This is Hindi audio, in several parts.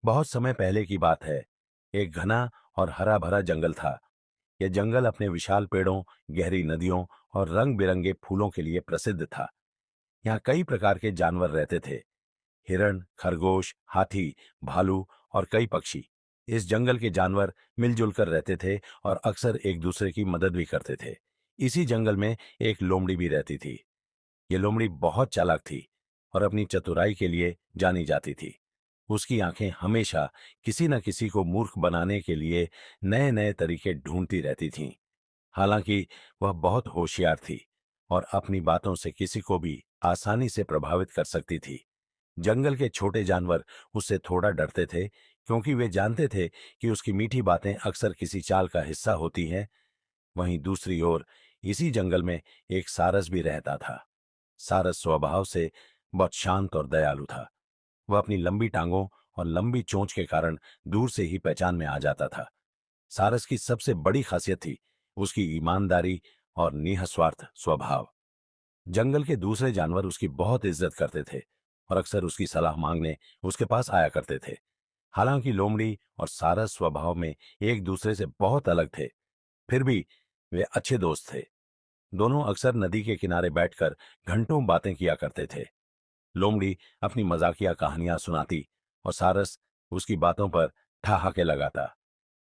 बहुत समय पहले की बात है। एक घना और हरा भरा जंगल था। यह जंगल अपने विशाल पेड़ों, गहरी नदियों और रंग बिरंगे फूलों के लिए प्रसिद्ध था। यहाँ कई प्रकार के जानवर रहते थे। हिरण, खरगोश, हाथी, भालू और कई पक्षी। इस जंगल के जानवर मिलजुल कर रहते थे और अक्सर एक दूसरे की मदद भी करते थे। इसी जंगल में एक लोमड़ी भी रहती थी। ये लोमड़ी बहुत चालाक थी और अपनी चतुराई के लिए जानी जाती थी। उसकी आंखें हमेशा किसी न किसी को मूर्ख बनाने के लिए नए नए तरीके ढूंढती रहती थीं। हालांकि वह बहुत होशियार थी और अपनी बातों से किसी को भी आसानी से प्रभावित कर सकती थी। जंगल के छोटे जानवर उससे थोड़ा डरते थे, क्योंकि वे जानते थे कि उसकी मीठी बातें अक्सर किसी चाल का हिस्सा होती हैं। वहीं दूसरी ओर इसी जंगल में एक सारस भी रहता था। सारस स्वभाव से बहुत शांत और दयालु था। वह अपनी लंबी टांगों और लंबी चोंच के कारण दूर से ही पहचान में आ जाता था। सारस की सबसे बड़ी खासियत थी उसकी ईमानदारी और निस्वार्थ स्वभाव। जंगल के दूसरे जानवर उसकी बहुत इज्जत करते थे और अक्सर उसकी सलाह मांगने उसके पास आया करते थे। हालांकि लोमड़ी और सारस स्वभाव में एक दूसरे से बहुत अलग थे, फिर भी वे अच्छे दोस्त थे। दोनों अक्सर नदी के किनारे बैठकर घंटों बातें किया करते थे। लोमड़ी अपनी मजाकिया कहानियां सुनाती और सारस उसकी बातों पर ठहाके लगाता।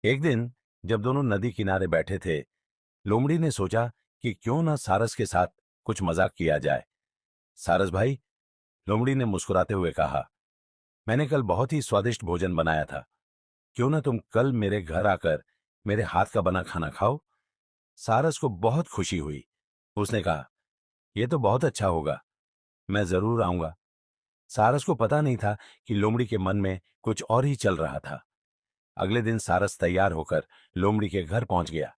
एक दिन जब दोनों नदी किनारे बैठे थे, लोमड़ी ने सोचा कि क्यों ना सारस के साथ कुछ मजाक किया जाए। सारस भाई, लोमड़ी ने मुस्कुराते हुए कहा, मैंने कल बहुत ही स्वादिष्ट भोजन बनाया था। क्यों ना तुम कल मेरे घर आकर मेरे हाथ का बना खाना खाओ। सारस को बहुत खुशी हुई। उसने कहा, यह तो बहुत अच्छा होगा, मैं जरूर आऊंगा। सारस को पता नहीं था कि लोमड़ी के मन में कुछ और ही चल रहा था। अगले दिन सारस तैयार होकर लोमड़ी के घर पहुंच गया।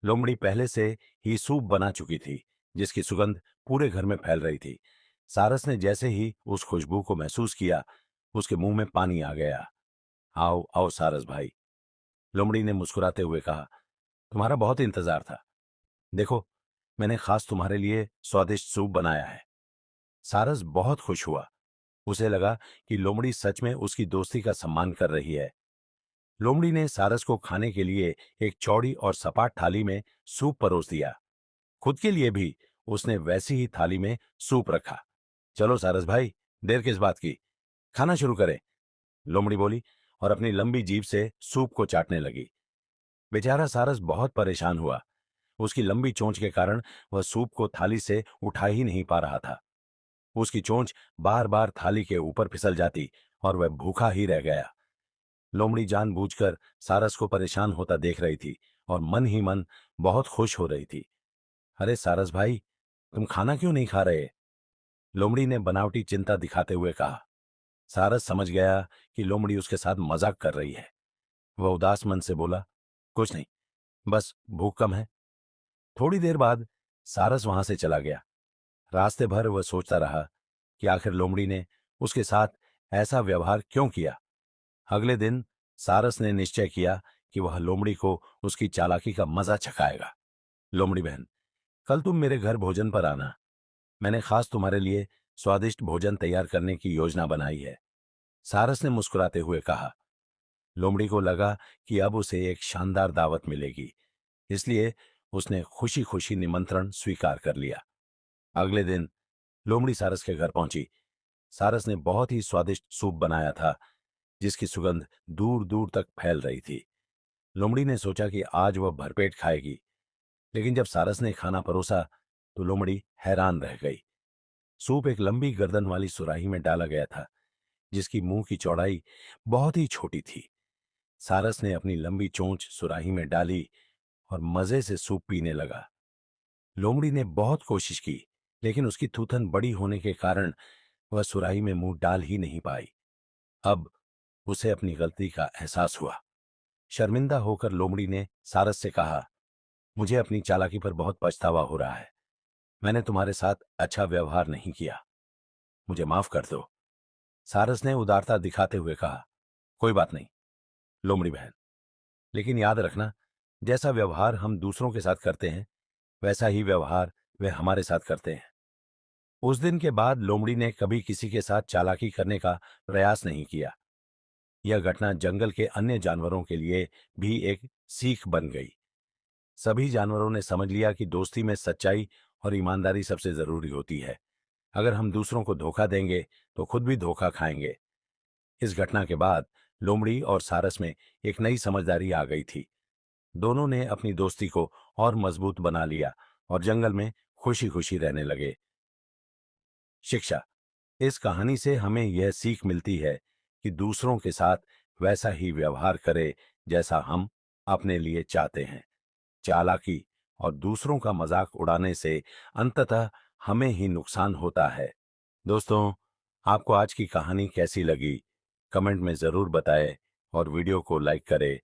लोमड़ी पहले से ही सूप बना चुकी थी, जिसकी सुगंध पूरे घर में फैल रही थी। सारस ने जैसे ही उस खुशबू को महसूस किया, उसके मुंह में पानी आ गया। आओ आओ सारस भाई, लोमड़ी ने मुस्कुराते हुए कहा, तुम्हारा बहुत इंतजार था। देखो, मैंने खास तुम्हारे लिए स्वादिष्ट सूप बनाया है। सारस बहुत खुश हुआ। उसे लगा कि लोमड़ी सच में उसकी दोस्ती का सम्मान कर रही है। लोमड़ी ने सारस को खाने के लिए एक चौड़ी और सपाट थाली में सूप परोस दिया। खुद के लिए भी उसने वैसी ही थाली में सूप रखा। चलो सारस भाई, देर किस बात की, खाना शुरू करें, लोमड़ी बोली और अपनी लंबी जीभ से सूप को चाटने लगी। बेचारा सारस बहुत परेशान हुआ। उसकी लंबी चोंच के कारण वह सूप को थाली से उठा ही नहीं पा रहा था। उसकी चोंच बार बार थाली के ऊपर फिसल जाती और वह भूखा ही रह गया। लोमड़ी जानबूझकर सारस को परेशान होता देख रही थी और मन ही मन बहुत खुश हो रही थी। अरे सारस भाई, तुम खाना क्यों नहीं खा रहे, लोमड़ी ने बनावटी चिंता दिखाते हुए कहा। सारस समझ गया कि लोमड़ी उसके साथ मजाक कर रही है। वह उदास मन से बोला, कुछ नहीं, बस भूख कम है। थोड़ी देर बाद सारस वहां से चला गया। रास्ते भर वह सोचता रहा कि आखिर लोमड़ी ने उसके साथ ऐसा व्यवहार क्यों किया। अगले दिन सारस ने निश्चय किया कि वह लोमड़ी को उसकी चालाकी का मजा चखाएगा। लोमड़ी बहन, कल तुम मेरे घर भोजन पर आना। मैंने खास तुम्हारे लिए स्वादिष्ट भोजन तैयार करने की योजना बनाई है, सारस ने मुस्कुराते हुए कहा। लोमड़ी को लगा कि अब उसे एक शानदार दावत मिलेगी, इसलिए उसने खुशी खुशी निमंत्रण स्वीकार कर लिया। अगले दिन लोमड़ी सारस के घर पहुंची। सारस ने बहुत ही स्वादिष्ट सूप बनाया था, जिसकी सुगंध दूर दूर तक फैल रही थी। लोमड़ी ने सोचा कि आज वह भरपेट खाएगी, लेकिन जब सारस ने खाना परोसा तो लोमड़ी हैरान रह गई। सूप एक लंबी गर्दन वाली सुराही में डाला गया था, जिसकी मुंह की चौड़ाई बहुत ही छोटी थी। सारस ने अपनी लंबी चोंच सुराही में डाली और मजे से सूप पीने लगा। लोमड़ी ने बहुत कोशिश की, लेकिन उसकी थूथन बड़ी होने के कारण वह सुराही में मुंह डाल ही नहीं पाई। अब उसे अपनी गलती का एहसास हुआ। शर्मिंदा होकर लोमड़ी ने सारस से कहा, मुझे अपनी चालाकी पर बहुत पछतावा हो रहा है। मैंने तुम्हारे साथ अच्छा व्यवहार नहीं किया, मुझे माफ कर दो। सारस ने उदारता दिखाते हुए कहा, कोई बात नहीं लोमड़ी बहन, लेकिन याद रखना, जैसा व्यवहार हम दूसरों के साथ करते हैं, वैसा ही व्यवहार वे हमारे साथ करते हैं। उस दिन के बाद लोमड़ी ने कभी किसी के साथ चालाकी करने का प्रयास नहीं किया। यह घटना जंगल के अन्य जानवरों के लिए भी एक सीख बन गई। सभी जानवरों ने समझ लिया कि दोस्ती में सच्चाई और ईमानदारी सबसे जरूरी होती है। अगर हम दूसरों को धोखा देंगे तो खुद भी धोखा खाएंगे। इस घटना के बाद लोमड़ी और सारस में एक नई समझदारी आ गई थी। दोनों ने अपनी दोस्ती को और मजबूत बना लिया और जंगल में खुशी खुशी रहने लगे। शिक्षा। इस कहानी से हमें यह सीख मिलती है कि दूसरों के साथ वैसा ही व्यवहार करें जैसा हम अपने लिए चाहते हैं। चालाकी और दूसरों का मजाक उड़ाने से अंततः हमें ही नुकसान होता है। दोस्तों, आपको आज की कहानी कैसी लगी? कमेंट में जरूर बताएं और वीडियो को लाइक करें।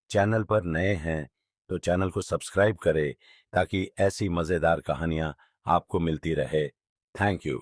चैनल पर नए हैं तो चैनल को सब्सक्राइब करें ताकि ऐसी मजेदार कहानियां आपको मिलती रहे। Thank you.